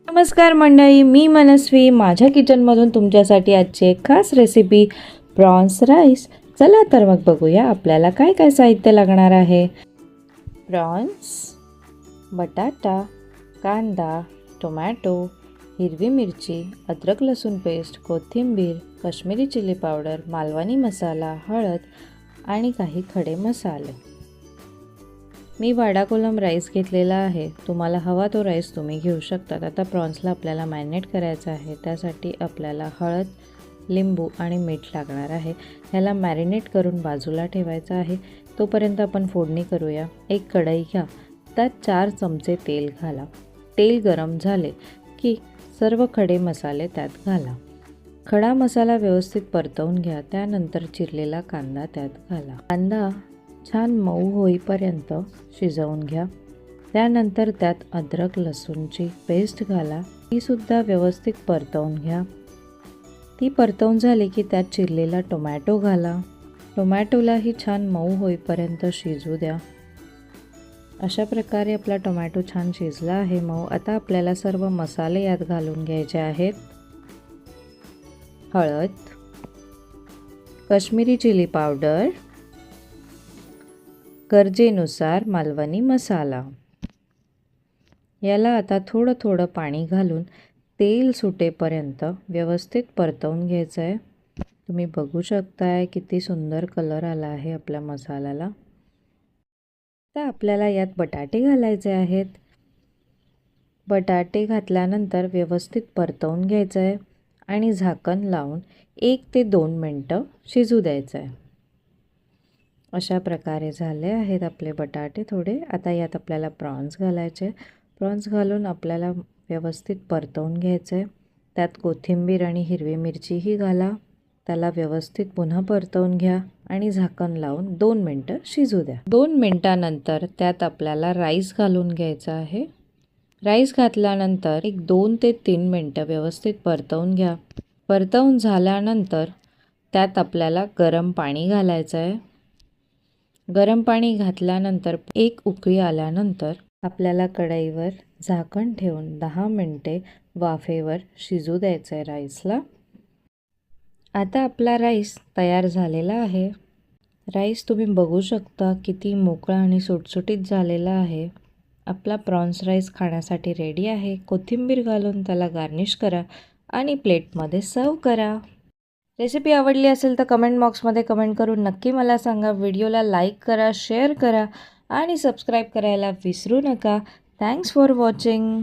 नमस्कार मंडळी, मी मनस्वी. माझ्या किचनमधून तुमच्यासाठी आजची एक खास रेसिपी प्रॉन्स राईस. चला तर मग बघूया आपल्याला काय काय साहित्य लागणार आहे. प्रॉन्स, बटाटा, कांदा, टोमॅटो, हिरवी मिरची, अद्रक लसूण पेस्ट, कोथिंबीर, काश्मीरी चिली पावडर, मालवणी मसाला, हळद आणि काही खडे मसाले. मी वाडा कोलम राईस घेतलेला आहे. तुम्हाला हवा तो राईस तुम्ही घेऊ शकतात. आता प्रॉन्सला आपल्याला मॅरिनेट करायचं आहे. त्यासाठी आपल्याला हळद, लिंबू आणि मीठ लागणार आहे. ह्याला मॅरिनेट करून बाजूला ठेवायचं आहे. तोपर्यंत आपण फोडणी करूया. एक कढई घ्या, त्यात 4 चमचे तेल घाला. तेल गरम झाले की सर्व खडे मसाले त्यात घाला. खडा मसाला व्यवस्थित परतवून घ्या. त्यानंतर चिरलेला कांदा त्यात घाला. कांदा छान मऊ होईपर्यंत शिजवून घ्या. त्यानंतर त्यात अद्रक लसूणची पेस्ट घाला. ती सुद्धा व्यवस्थित परतवून घ्या. ती परतवून झाली की त्यात चिरलेला टोमॅटो घाला. टोमॅटोलाही छान मऊ होईपर्यंत शिजू द्या. अशा प्रकारे आपला टोमॅटो छान शिजला आहे मऊ. आता आपल्याला सर्व मसाले यात घालून घ्यायचे आहेत. हळद, काश्मीरी चिली पावडर, गरजेनुसार मालवणी मसाला. याला आता थोडं थोडं पाणी घालून तेल सुटेपर्यंत व्यवस्थित परतवून घ्यायचं आहे. तुम्ही बघू शकताय किती सुंदर कलर आला आहे आपल्या मसाल्याला. तर आपल्याला यात बटाटे घालायचे आहेत. बटाटे घातल्यानंतर व्यवस्थित परतवून घ्यायचं आहे आणि झाकण लावून 1 ते 2 मिनटं शिजू द्यायचं आहे. अशा प्रकारे झाले आहेत आपले बटाटे थोडे. आता यात आपल्याला प्रॉन्स घालायचे. प्रॉन्स घालून आपल्याला व्यवस्थित परतवून घ्यायचं आहे. त्यात कोथिंबीर आणि हिरवी मिरचीही घाला. त्याला व्यवस्थित पुन्हा परतवून घ्या आणि झाकण लावून 2 मिनटं शिजू द्या. 2 मिनटानंतर त्यात आपल्याला राईस घालून घ्यायचा आहे. राईस घातल्यानंतर 2 ते 3 मिनटं व्यवस्थित परतवून घ्या. परतवून झाल्यानंतर त्यात आपल्याला गरम पाणी घालायचं आहे. गरम पाणी घातल्यानंतर 1 उकळी आल्यानंतर आपल्याला कढईवर झाकण ठेवून 10 मिनटे वाफेवर शिजू द्यायचं आहे राईसला. आता आपला राईस तयार झालेला आहे. राईस तुम्ही बघू शकता किती मोकळा आणि सुटसुटीत झालेला आहे. आपला प्रॉन्स राईस खाण्यासाठी रेडी आहे. कोथिंबीर घालून त्याला गार्निश करा आणि प्लेटमध्ये सर्व करा. रेसिपी आवडली असेल तर कमेंट बॉक्समध्ये कमेंट करून नक्की मला सांगा. व्हिडिओला लाईक करा, शेअर करा आणि सबस्क्राईब करायला विसरू नका. Thanks for watching.